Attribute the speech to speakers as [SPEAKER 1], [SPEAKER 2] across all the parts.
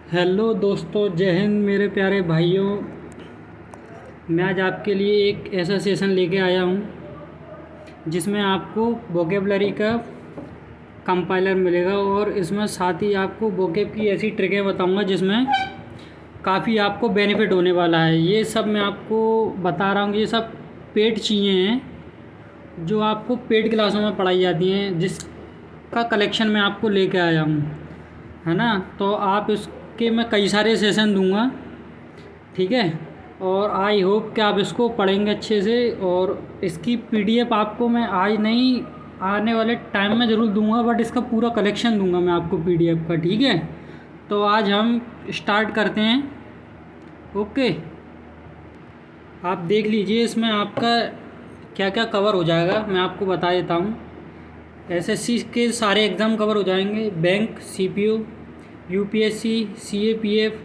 [SPEAKER 1] Hello दोस्तों, जय हिंद मेरे प्यारे भाइयों। मैं आज आपके लिए एक ऐसा सेशन लेके आया हूँ जिसमें आपको वोकेबलरी का कंपाइलर मिलेगा और इसमें साथ ही आपको वोकेब की ऐसी ट्रिकें बताऊँगा जिसमें काफ़ी आपको बेनिफिट होने वाला है। ये सब मैं आपको बता रहा हूँ कि ये सब पेड चीज़ें हैं जो आपको पेड क्लासों में पढ़ाई जाती हैं, जिसका कलेक्शन मैं आपको लेके आया हूँ, है ना। तो आप इसके मैं कई सारे सेशन दूंगा, ठीक है। और आई होप कि आप इसको पढ़ेंगे अच्छे से। और इसकी पीडीएफ आपको मैं आज नहीं, आने वाले टाइम में ज़रूर दूंगा, बट इसका पूरा कलेक्शन दूंगा मैं आपको पीडीएफ का, ठीक है। तो आज हम स्टार्ट करते हैं। ओके, आप देख लीजिए इसमें आपका क्या क्या कवर हो जाएगा, मैं आपको बता देता हूँ। एसएससी के सारे एग्ज़ाम कवर हो जाएंगे, bank, CPO, UPSC, CAPF,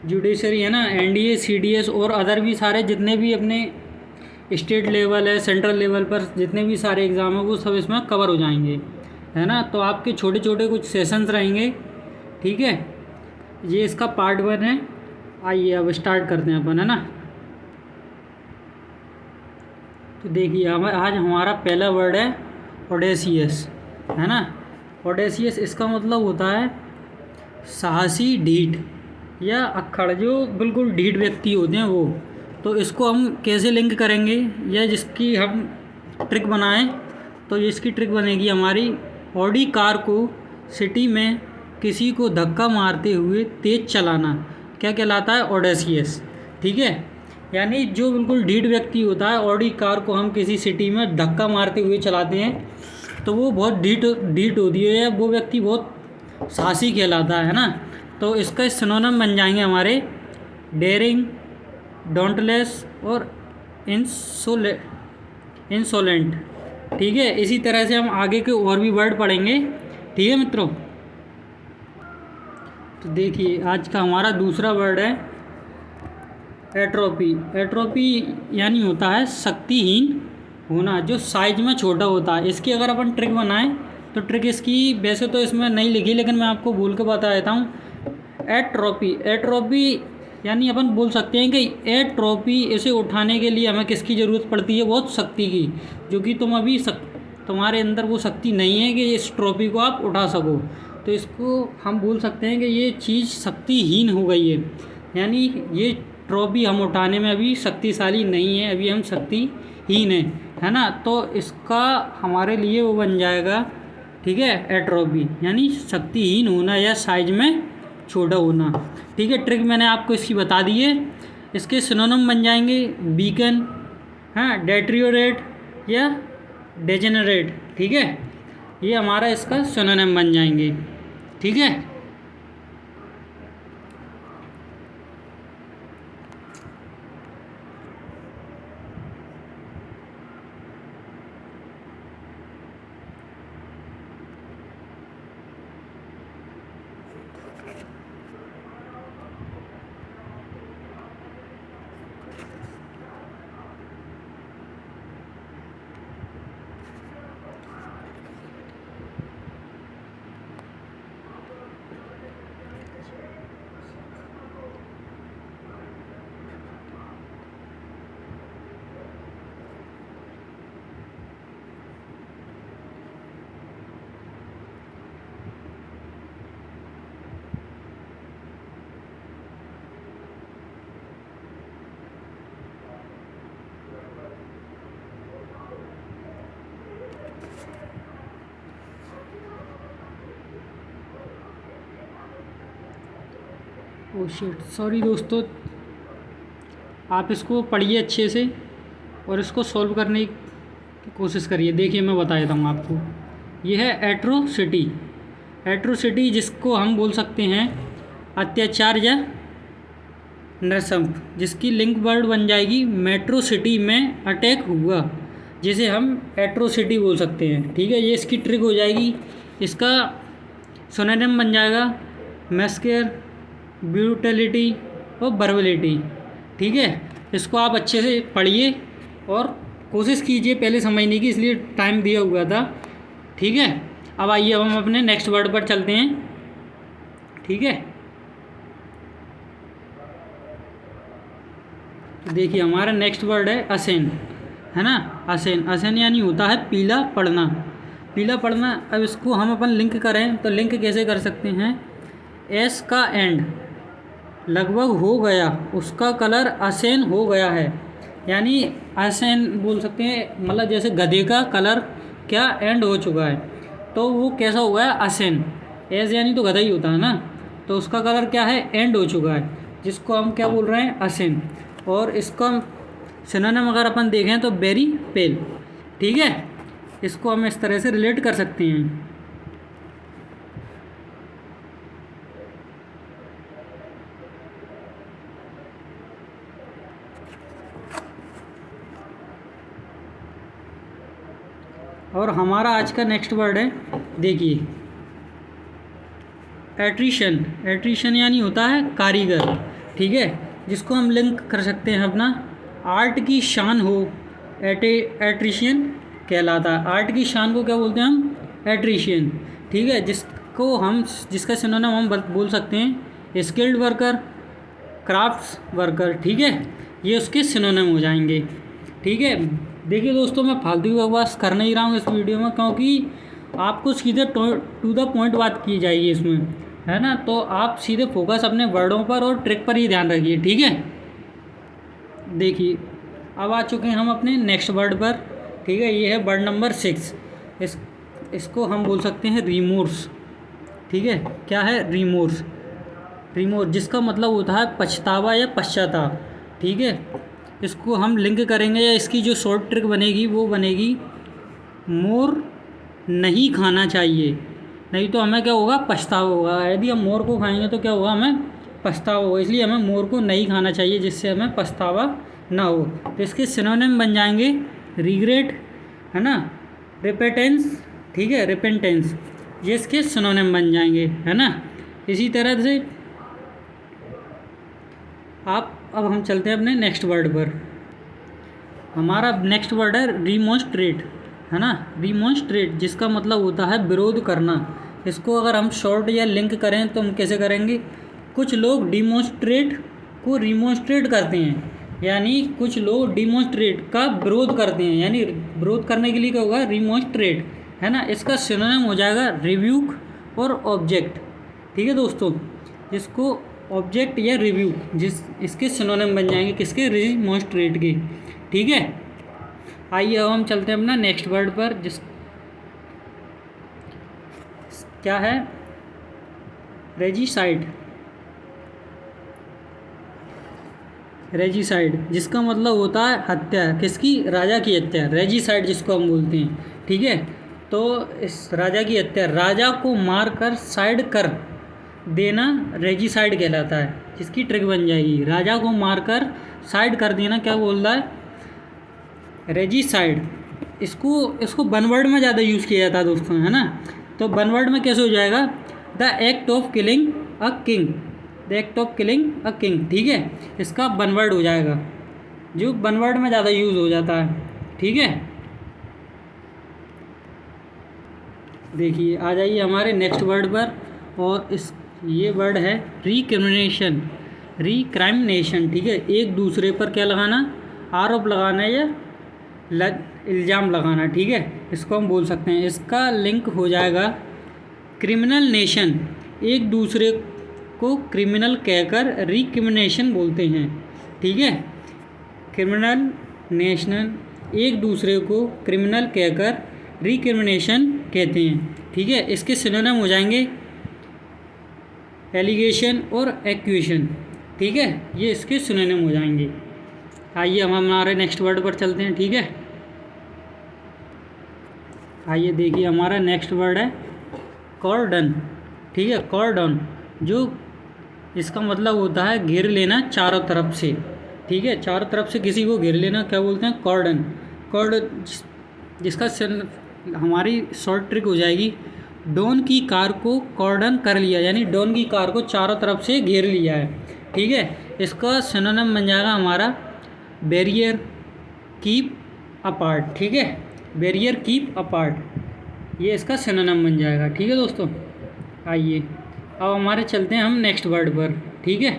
[SPEAKER 1] judiciary, है ना, एनडीए, सीडीएस और अदर भी सारे जितने भी अपने स्टेट लेवल है, सेंट्रल लेवल पर जितने भी सारे एग्ज़ाम हैं वो सब इसमें कवर हो जाएंगे, है ना। तो आपके छोटे छोटे कुछ सेशंस रहेंगे, ठीक है। ये इसका पार्ट 1 है। आइए अब स्टार्ट करते हैं अपन, है ना। तो देखिए आज हमारा पहला वर्ड है ऑडेसियस, है ना। ऑडेसियस इसका मतलब होता है साहसी, ढीठ या अक्खड़, जो बिल्कुल ढीठ व्यक्ति होते हैं वो। तो इसको हम कैसे लिंक करेंगे या जिसकी हम ट्रिक बनाएं, तो इसकी ट्रिक बनेगी हमारी, ऑडी कार को सिटी में किसी को धक्का मारते हुए तेज़ चलाना क्या कहलाता है? ऑडेसियस, ठीक है। यानी जो बिल्कुल ढीठ व्यक्ति होता है, ऑडी कार को हम किसी सिटी में धक्का मारते हुए चलाते हैं तो वो बहुत ढीठ होती है, या वो व्यक्ति बहुत साहसी कहलाता है ना। तो इसका सिनोनिम बन जाएंगे हमारे डेयरिंग, डोंटलेस और इंसोलेंट, ठीक है। इसी तरह से हम आगे के और भी वर्ड पढ़ेंगे, ठीक है मित्रों। तो देखिए आज का हमारा दूसरा वर्ड है एट्रोपी। एट्रोपी यानी होता है शक्तिहीन होना, जो साइज में छोटा होता है। इसकी अगर अपन ट्रिक बनाएं तो ट्रिक इसकी वैसे तो इसमें नहीं लिखी, लेकिन मैं आपको बोल के बता देता हूँ। एट्रोपी यानी अपन बोल सकते हैं कि एट्रोपी, इसे उठाने के लिए हमें किसकी ज़रूरत पड़ती है? बहुत शक्ति की, जो कि तुम अभी तुम्हारे अंदर वो शक्ति नहीं है कि इस ट्रॉफी को आप उठा सको। तो इसको हम बोल सकते हैं कि ये चीज़ शक्तिहीन हो गई है, यानी ये ट्रॉफी हम उठाने में अभी शक्तिशाली नहीं है, अभी हम शक्तिहीन हैं, है ना। तो इसका हमारे लिए वो बन जाएगा, ठीक है, एट्रोपी यानी शक्तिहीन होना या साइज में छोटा होना, ठीक है। ट्रिक मैंने आपको इसकी बता दी है। इसके सिनोनिम बन जाएंगे बीकन, हाँ, डेट्रियोरेट या डेजेनरेट, ठीक है। ये हमारा इसका सिनोनिम बन जाएंगे, ठीक है। ओह शिट, सॉरी दोस्तों। आप इसको पढ़िए अच्छे से और इसको सॉल्व करने की कोशिश करिए। देखिए मैं बता देता हूँ आपको। ये है एट्रोसिटी। एट्रोसिटी जिसको हम बोल सकते हैं अत्याचार या नृशंस, जिसकी लिंक वर्ड बन जाएगी मेट्रो सिटी में अटैक हुआ, जिसे हम एट्रोसिटी बोल सकते हैं, ठीक है। ये इसकी ट्रिक हो जाएगी। इसका सिनोनिम बन जाएगा मैस्केर, ब्रूटलिटी और बर्बरिटी, ठीक है। इसको आप अच्छे से पढ़िए और कोशिश कीजिए पहले समझने की, इसलिए टाइम दिया हुआ था, ठीक है। अब आइए अब हम अपने नेक्स्ट वर्ड पर चलते हैं, ठीक है। देखिए हमारा नेक्स्ट वर्ड है असेन, है ना। असेन, असेन यानी होता है पीला पड़ना, पीला पड़ना। अब इसको हम अपन लिंक करें तो लिंक कैसे कर सकते हैं, एस का एंड लगभग हो गया, उसका कलर असेन हो गया है, यानी असेन बोल सकते हैं, मतलब जैसे गधे का कलर क्या एंड हो चुका है, तो वो कैसा हुआ है असेन। एस यानी तो गधा ही होता है ना, तो उसका कलर क्या है एंड हो चुका है, जिसको हम क्या बोल रहे हैं असेन। और इसको हम सिनोनिम अगर अपन देखें तो वेरी पेल, ठीक है। इसको हम इस तरह से रिलेट कर सकते हैं। और हमारा आज का नेक्स्ट वर्ड है, देखिए एट्रिशन, एट्रिशन यानी होता है कारीगर, ठीक है, जिसको हम लिंक कर सकते हैं अपना आर्ट की शान हो, एट्रिशियन कहलाता है। आर्ट की शान को क्या बोलते हैं हम, एट्रिशियन, ठीक है। जिसका सिनोनिम हम बोल सकते हैं स्किल्ड वर्कर, क्राफ्ट्स वर्कर, ठीक है, ये उसके सिनोनिम हो जाएंगे, ठीक है। देखिए दोस्तों, मैं फालतू की बकवास कर नहीं रहा हूँ इस वीडियो में, क्योंकि आपको सीधे टू द पॉइंट बात की जाएगी इसमें, है ना। तो आप सीधे फोकस अपने वर्डों पर और ट्रिक पर ही ध्यान रखिए, ठीक है। देखिए अब आ चुके हैं हम अपने नेक्स्ट वर्ड पर, ठीक है। ये है वर्ड नंबर 6। इसको हम बोल सकते हैं रिमोर्स, ठीक है। क्या है रिमोर्स, रिमोर्स जिसका मतलब होता है पछतावा या पश्चाताप, ठीक है। इसको हम लिंक करेंगे, या इसकी जो शॉर्ट ट्रिक बनेगी वो बनेगी मोर नहीं खाना चाहिए, नहीं तो हमें क्या होगा पछतावा होगा। यदि हम मोर को खाएंगे तो क्या होगा, हमें पछतावा होगा, इसलिए हमें मोर को नहीं खाना चाहिए, जिससे हमें पछतावा ना हो। तो इसके सिनोनिम बन जाएंगे रिग्रेट, है ना, रिपेटेंस, ठीक है, रिपेंटेंस, ये इसके सिनोनिम बन जाएंगे, है ना। इसी तरह से अब हम चलते हैं अपने नेक्स्ट वर्ड पर। हमारा नेक्स्ट वर्ड है रिमोन्स्ट्रेट, है ना, रिमोन्स्ट्रेट जिसका मतलब होता है विरोध करना। इसको अगर हम शॉर्ट या लिंक करें तो हम कैसे करेंगे, कुछ लोग डिमोन्स्ट्रेट को रिमोन्स्ट्रेट करते हैं, यानी कुछ लोग डिमोन्स्ट्रेट का विरोध करते हैं, यानी विरोध करने के लिए क्या होगा रिमोन्स्ट्रेट, है ना। इसका सिनोनिम हो जाएगा रिव्यूक और ऑब्जेक्ट, ठीक है दोस्तों। जिसको ऑब्जेक्ट या रिव्यू इसके सिनोनिम बन जाएंगे किसके, रिमोन्स्ट्रेट के, ठीक है। आइए अब हम चलते हैं अपना नेक्स्ट वर्ड पर, क्या है रेजिसाइड, रेजिसाइड जिसका मतलब होता है हत्या, किसकी, राजा की हत्या, रेजिसाइड जिसको हम बोलते हैं, ठीक है। तो इस राजा की हत्या, राजा को मार कर साइड कर देना रेजिसाइड कहलाता है, जिसकी ट्रिक बन जाएगी राजा को मारकर साइड कर देना, क्या बोल रहा है रेजिसाइड। इसको वन वर्ड में ज़्यादा यूज़ किया जाता है दोस्तों, है ना। तो वन वर्ड में कैसे हो जाएगा, the act of killing a king, the act of killing a king, ठीक है। इसका वन वर्ड हो जाएगा, जो वन वर्ड में ज़्यादा यूज़ हो जाता है, ठीक है। देखिए आ जाइए हमारे नेक्स्ट वर्ड पर, और ये वर्ड है रिक्रिमिनेशन, रिक्राइमिनेशन, ठीक है। एक दूसरे पर क्या लगाना, आरोप लगाना या इल्ज़ाम लगाना, ठीक है। इसको हम बोल सकते हैं, इसका लिंक हो जाएगा क्रिमिनल नेशन, एक दूसरे को क्रिमिनल कहकर रिक्रिमिनेशन बोलते हैं, ठीक है। क्रिमिनल नेशन एक दूसरे को क्रिमिनल कहकर रिक्रिमिनेशन कहते हैं, ठीक है। इसके सिनोनिम हो जाएंगे एलिगेशन और एक्यूशन, ठीक है, ये इसके सिनोनिम हो जाएंगे। आइए हम हमारे नेक्स्ट वर्ड पर चलते हैं, ठीक है। आइए देखिए हमारा नेक्स्ट वर्ड है कॉर्डन, ठीक है, कॉर्डन, जो इसका मतलब होता है घेर लेना चारों तरफ से, ठीक है, चारों तरफ से किसी को घेर लेना क्या बोलते हैं, कॉर्डन। कॉर्डन जिसका हमारी शॉर्ट ट्रिक हो जाएगी डॉन की कार को कॉर्डन कर लिया, यानी डॉन की कार को चारों तरफ से घेर लिया है, ठीक है। इसका सिनोनिम बन जाएगा हमारा बैरियर कीप अपार्ट, ठीक है, बैरियर कीप अपार्ट, ये इसका सिनोनिम बन जाएगा, ठीक है दोस्तों। आइए अब हमारे चलते हैं हम नेक्स्ट वर्ड पर, ठीक है।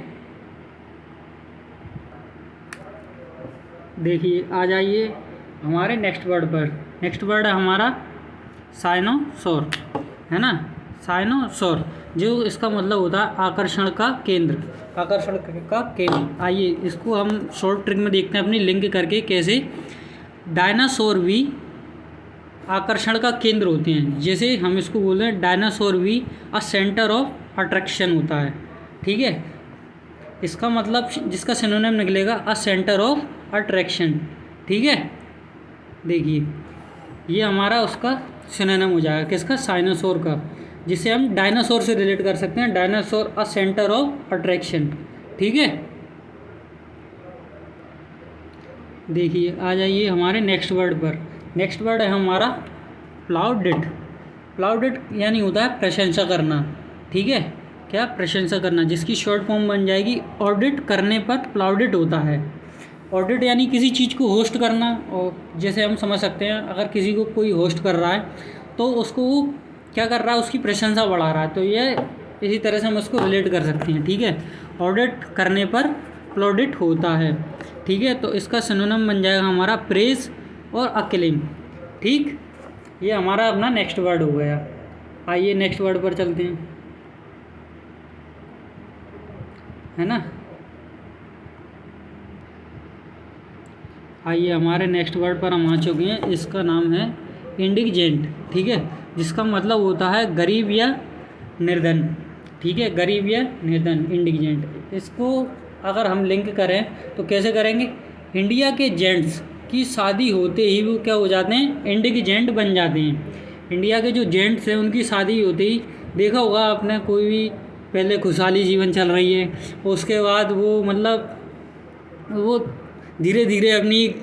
[SPEAKER 1] देखिए आ जाइए हमारे नेक्स्ट वर्ड पर। नेक्स्ट वर्ड है हमारा साइनोसोर, है ना। साइनोसोर, जो इसका मतलब होता है आकर्षण का केंद्र, आकर्षण का केंद्र। आइए इसको हम शॉर्ट ट्रिक में देखते हैं अपनी लिंक करके कैसे। डायनासोर भी आकर्षण का केंद्र होते हैं, जैसे हम इसको बोल रहे हैं डायनासोर भी अ सेंटर ऑफ अट्रैक्शन होता है, ठीक है। इसका मतलब जिसका सिनोनिम निकलेगा अ सेंटर ऑफ अट्रैक्शन, ठीक है। देखिए ये हमारा उसका सिनोनिम हो जाएगा किसका, साइनोसोर का, जिसे हम डायनासोर से रिलेट कर सकते हैं। Dinosaur a centre of attraction, ठीक है। देखिए आ जाइए हमारे नेक्स्ट वर्ड पर। नेक्स्ट वर्ड है हमारा प्लाउडिट। प्लाउडिट यानी होता है प्रशंसा करना, ठीक है। क्या, प्रशंसा करना, जिसकी शॉर्ट फॉर्म बन जाएगी ऑडिट करने पर प्लाउडिट होता है। ऑडिट यानी किसी चीज़ को होस्ट करना, और जैसे हम समझ सकते हैं अगर किसी को कोई होस्ट कर रहा है तो उसको वो क्या कर रहा है, उसकी प्रशंसा बढ़ा रहा है, तो ये इसी तरह से हम उसको रिलेट कर सकते हैं, ठीक है। ऑडिट करने पर प्लाउडिट होता है, ठीक है। तो इसका सिनोनिम बन जाएगा हमारा प्रेज और अक्लेम, ठीक। ये हमारा अपना नेक्स्ट वर्ड हो गया। आइए नेक्स्ट वर्ड पर चलते हैं, है ना। आइए हमारे नेक्स्ट वर्ड पर हम आ चुके हैं। इसका नाम है इंडिगजेंट, ठीक है, जिसका मतलब होता है गरीब या निर्धन, ठीक है। गरीब या निर्धन, इंडिगजेंट। इसको अगर हम लिंक करें तो कैसे करेंगे, इंडिया के जेंट्स की शादी होते ही वो क्या हो जाते हैं, इंडिगजेंट बन जाते हैं। इंडिया के जो जेंट्स हैं उनकी शादी होते ही, देखा होगा आपने, कोई भी पहले खुशहाली जीवन चल रही है, उसके बाद वो मतलब वो धीरे धीरे अपनी,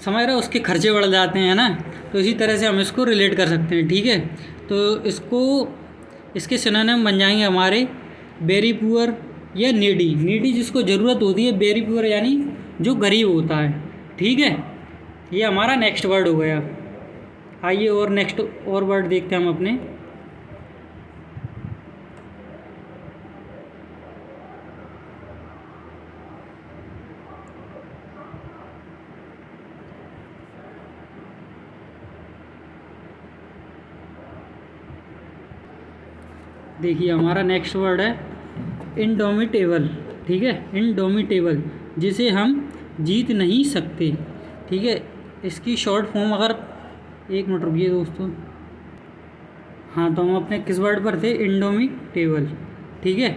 [SPEAKER 1] समझ रहे हो, उसके खर्चे बढ़ जाते हैं ना। तो इसी तरह से हम इसको रिलेट कर सकते हैं, ठीक है। तो इसको, इसके सिनोनिम बन जाएंगे हमारे वेरी पुअर या नीडी। नीडी जिसको ज़रूरत होती है, वेरी पुअर यानी जो गरीब होता है, ठीक है। ये हमारा नेक्स्ट वर्ड हो गया। आइए और नेक्स्ट और वर्ड देखते हैं हम अपने। देखिए हमारा नेक्स्ट वर्ड है इंडोमिटेबल, ठीक है। इंडोमिटेबल, जिसे हम जीत नहीं सकते, ठीक है। इसकी शॉर्ट फॉर्म, अगर एक मिनट रुकिए दोस्तों, हाँ, तो हम अपने किस वर्ड पर थे, इंडोमिटेबल, ठीक है।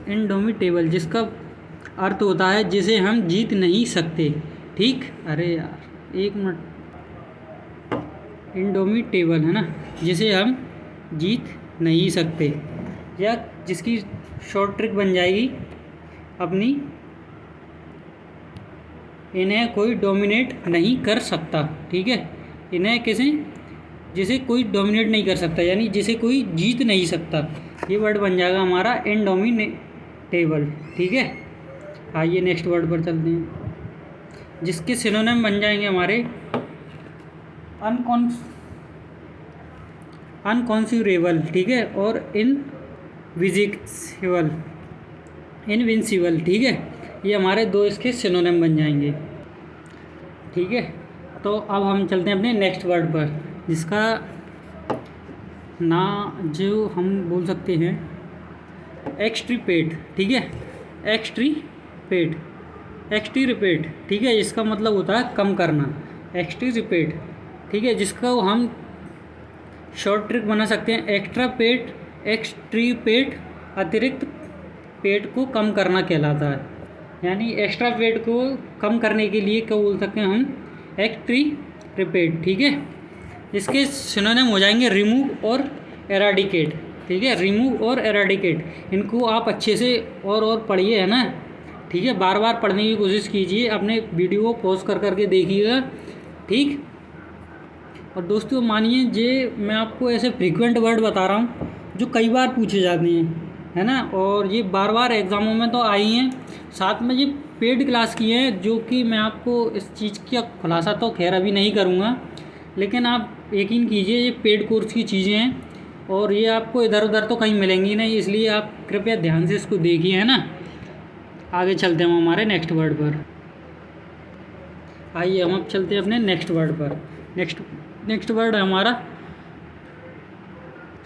[SPEAKER 1] इंडोमिटेबल जिसका अर्थ होता है जिसे हम जीत नहीं सकते, ठीक। अरे यार एक मिनट, इंडोमिटेबल है ना, जिसे हम जीत नहीं सकते, या जिसकी शॉर्ट ट्रिक बन जाएगी अपनी, इन्हें कोई डोमिनेट नहीं कर सकता, ठीक है। इन्हें किसे, जिसे कोई डोमिनेट नहीं कर सकता, यानी जिसे कोई जीत नहीं सकता, ये वर्ड बन जाएगा हमारा इंडोमिनेटेबल, ठीक है। आइए नेक्स्ट वर्ड पर चलते हैं, जिसके सिनोनिम बन जाएंगे हमारे अनकॉन्फ्यूरेबल, ठीक है, और इनविंसिबल, ठीक है। ये हमारे दो इसके सिनोनिम बन जाएंगे, ठीक है। तो अब हम चलते हैं अपने नेक्स्ट वर्ड पर, जिसका ना जो हम बोल सकते हैं एक्सट्रीपेट, ठीक है। एक्सट्रीपेट, ठीक है। इसका मतलब होता है कम करना, एक्सट्रीपेट, ठीक है। जिसका हम शॉर्ट ट्रिक बना सकते हैं एक्सट्रीपेट, अतिरिक्त पेट को कम करना कहलाता है। यानी एक्स्ट्रा पेट को कम करने के लिए क्या बोल सकते हैं हम, एक्सट्रीपेट, ठीक है। इसके सिनोनिम हो जाएंगे रिमूव और एराडिकेट, ठीक है। रिमूव और एराडिकेट, इनको आप अच्छे से और पढ़िए, है ना, ठीक है। बार बार पढ़ने की कोशिश कीजिए, अपने वीडियो को पॉज कर करके देखिएगा, ठीक। और दोस्तों मानिए, जे मैं आपको ऐसे फ्रीक्वेंट वर्ड बता रहा हूँ जो कई बार पूछे जाते हैं, है ना, और ये बार बार एग्ज़ामों में तो आई हैं। साथ में ये पेड क्लास की हैं, जो कि मैं आपको इस चीज़ का खुलासा तो खैर अभी नहीं करूँगा, लेकिन आप यकीन कीजिए ये पेड कोर्स की चीज़ें हैं, और ये आपको इधर उधर तो कहीं मिलेंगी नहीं, इसलिए आप कृपया ध्यान से इसको देखिए, है ना। आगे चलते हैं हम हमारे नेक्स्ट वर्ड पर। आइए हम अब चलते हैं अपने नेक्स्ट वर्ड पर। नेक्स्ट वर्ड है हमारा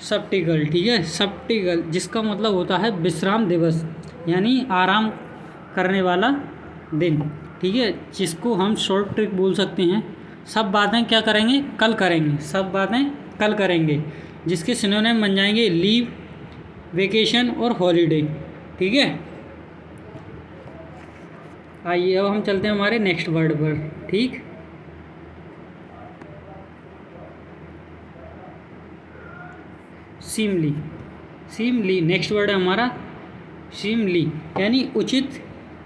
[SPEAKER 1] सप्टिकल। ठीक है, सप्टिकल जिसका मतलब होता है विश्राम दिवस, यानी आराम करने वाला दिन। ठीक है, जिसको हम शॉर्ट ट्रिक बोल सकते हैं। सब बातें क्या करेंगे, कल करेंगे, सब बातें कल करेंगे, जिसके सिनोनिम बन जाएंगे लीव, वेकेशन और हॉलीडे। ठीक है, आइए अब हम चलते हैं हमारे नेक्स्ट वर्ड पर। ठीक, सीमली। सीमली नेक्स्ट वर्ड है हमारा सीमली, यानी उचित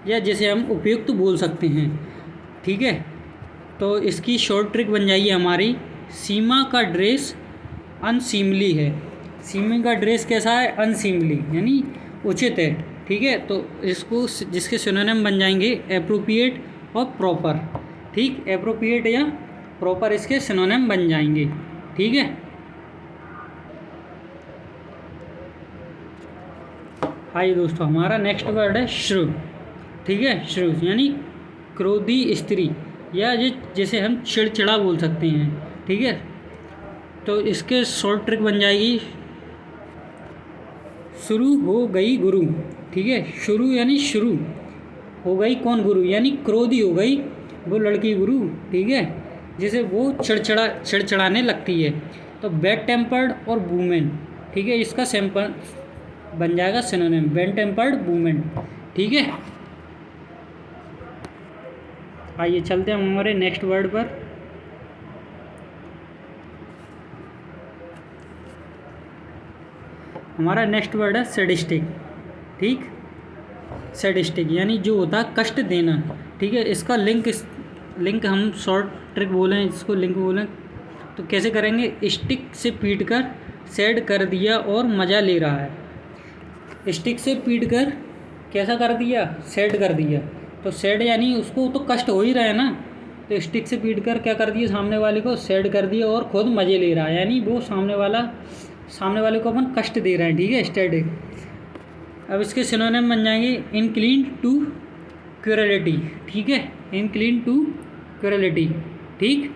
[SPEAKER 1] या जिसे हम उपयुक्त बोल सकते हैं। ठीक है, तो इसकी शॉर्ट ट्रिक बन जाएगी हमारी सीमा का ड्रेस अनसीमली है। सीमा का ड्रेस कैसा है, अनसीमली, यानी उचित है। ठीक है, तो इसको जिसके सिनोनिम बन जाएंगे एप्रोप्रिएट और प्रॉपर। ठीक, एप्रोप्रिएट या प्रॉपर इसके सिनोनिम बन जाएंगे। ठीक है, आइए दोस्तों हमारा नेक्स्ट वर्ड है श्रू। ठीक है, श्रू यानी क्रोधी स्त्री, या जिसे हम चिड़चिड़ा बोल सकते हैं। ठीक है, तो इसके शॉर्ट ट्रिक बन जाएगी शुरू हो गई गुरु। ठीक है, शुरू यानी शुरू हो गई कौन, गुरु, यानी क्रोधी हो गई वो लड़की गुरु। ठीक है, जिसे वो चिड़चिड़ाने लगती है। तो बैड टेम्पर्ड और वूमेन। ठीक है, इसका सैंपल बन जाएगा सिनोनिम बैड टेम्पर्ड वूमेन। ठीक है, आइए चलते हैं हमारे नेक्स्ट वर्ड पर। हमारा नेक्स्ट वर्ड है सैडिस्टिक। ठीक, सैडिस्टिक यानी जो होता है कष्ट देना। ठीक है, इसका लिंक हम शॉर्ट ट्रिक बोलें, इसको लिंक बोलें तो कैसे करेंगे, स्टिक से पीट कर सैड कर दिया और मज़ा ले रहा है। स्टिक से पीट कर कैसा कर दिया, सैड कर दिया। तो सैड यानी उसको तो कष्ट हो ही रहा है ना, तो स्टिक से पीट कर क्या कर दिया, सामने वाले को सैड कर दिया और खुद मज़े ले रहा है, यानी वो सामने वाले को अपन कष्ट दे रहे हैं। ठीक है, स्टैटिक। अब इसके सिनोनिम बन जाएंगे इनक्लीन टू क्यूरलिटी। ठीक है, इनक्लीन टू क्यूरलिटी। ठीक,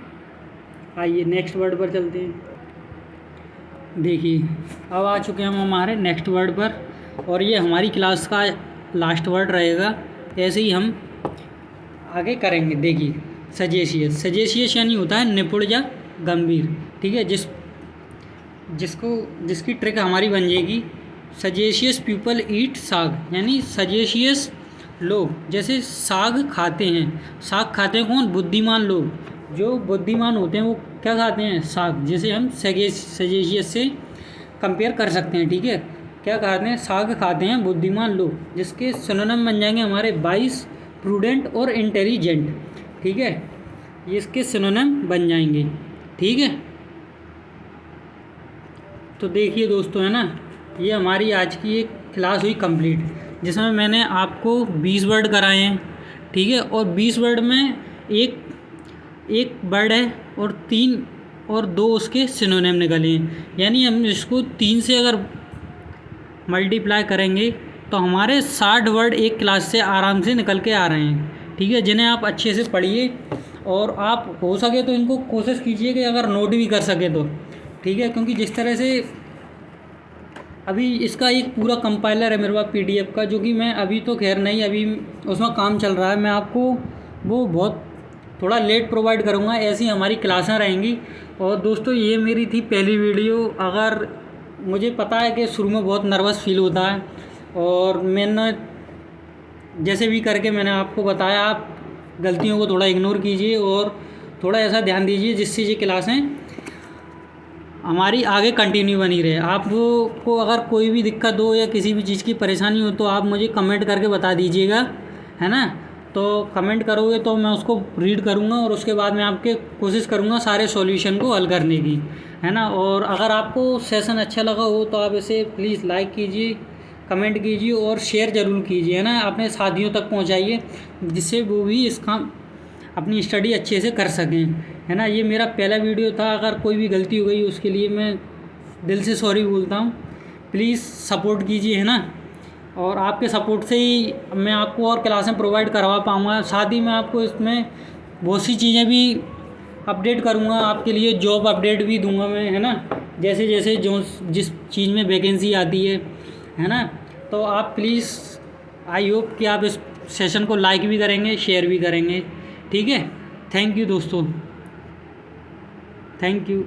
[SPEAKER 1] आइए नेक्स्ट वर्ड पर चलते हैं। देखिए अब आ चुके हैं हम हमारे नेक्स्ट वर्ड पर, और ये हमारी क्लास का लास्ट वर्ड रहेगा। ऐसे ही हम आगे करेंगे। देखिए सजेशियस यानी होता है निपुण या गंभीर। ठीक है, जिसकी ट्रिक हमारी बन जाएगी सजेशियस पीपल ईट साग, यानी सजेशियस लोग जैसे साग खाते हैं। साग खाते हैं कौन, बुद्धिमान लोग। जो बुद्धिमान होते हैं वो क्या खाते हैं, साग, जिसे हम सजेशियस से कंपेयर कर सकते हैं। ठीक है, क्या खाते हैं, साग खाते हैं बुद्धिमान लोग, जिसके सिनोनिम बन जाएंगे हमारे वाइज, प्रूडेंट और इंटेलिजेंट। ठीक है, ये इसके सिनोनिम बन जाएंगे। ठीक है, तो देखिए दोस्तों, है ना, ये हमारी आज की एक क्लास हुई कंप्लीट, जिसमें मैंने आपको 20 वर्ड कराए हैं। ठीक है, और 20 वर्ड में एक वर्ड है और 3 और 2 उसके सिनोनिम निकले हैं, यानी हम इसको 3 से अगर मल्टीप्लाई करेंगे तो हमारे 60 वर्ड एक क्लास से आराम से निकल के आ रहे हैं। ठीक है, जिन्हें आप अच्छे से पढ़िए, और आप हो सके तो इनको कोशिश कीजिए कि अगर नोट भी कर सके तो। ठीक है, क्योंकि जिस तरह से अभी इसका एक पूरा कंपाइलर है मेरे पास PDF का, जो कि मैं अभी तो खैर नहीं, अभी उसमें काम चल रहा है, मैं आपको वो बहुत थोड़ा लेट प्रोवाइड करूँगा। ऐसी हमारी क्लासें रहेंगी। और दोस्तों ये मेरी थी पहली वीडियो। अगर मुझे पता है कि शुरू में बहुत नर्वस फील होता है, और मैंने जैसे भी करके मैंने आपको बताया, आप गलतियों को थोड़ा इग्नोर कीजिए और थोड़ा ऐसा ध्यान दीजिए जिससे ये क्लासें हमारी आगे कंटिन्यू बनी रहे। आपको अगर कोई भी दिक्कत हो या किसी भी चीज़ की परेशानी हो तो आप मुझे कमेंट करके बता दीजिएगा, है ना। तो कमेंट करोगे तो मैं उसको रीड करूँगा, और उसके बाद मैं आपके कोशिश करूँगा सारे सॉल्यूशन को हल करने की, है ना। और अगर आपको सेशन अच्छा लगा हो तो आप इसे प्लीज़ लाइक कीजिए, कमेंट कीजिए और शेयर ज़रूर कीजिए, है ना। अपने साथियों तक पहुँचाइए, जिससे वो भी इसका अपनी स्टडी अच्छे से कर सकें, है ना। ये मेरा पहला वीडियो था, अगर कोई भी गलती हो गई उसके लिए मैं दिल से सॉरी बोलता हूँ। प्लीज़ सपोर्ट कीजिए, है ना। और आपके सपोर्ट से ही मैं आपको और क्लासें प्रोवाइड करवा पाऊँगा। साथ ही मैं आपको इसमें बहुत सी चीज़ें भी अपडेट करूँगा आपके लिए, जॉब अपडेट भी दूंगा मैं, है ना, जैसे जैसे जो जिस चीज़ में वैकेंसी आती है ना। तो आप प्लीज़, आई होप कि आप इस सेशन को लाइक भी करेंगे, शेयर भी करेंगे। ठीक है, थैंक यू दोस्तों, थैंक यू।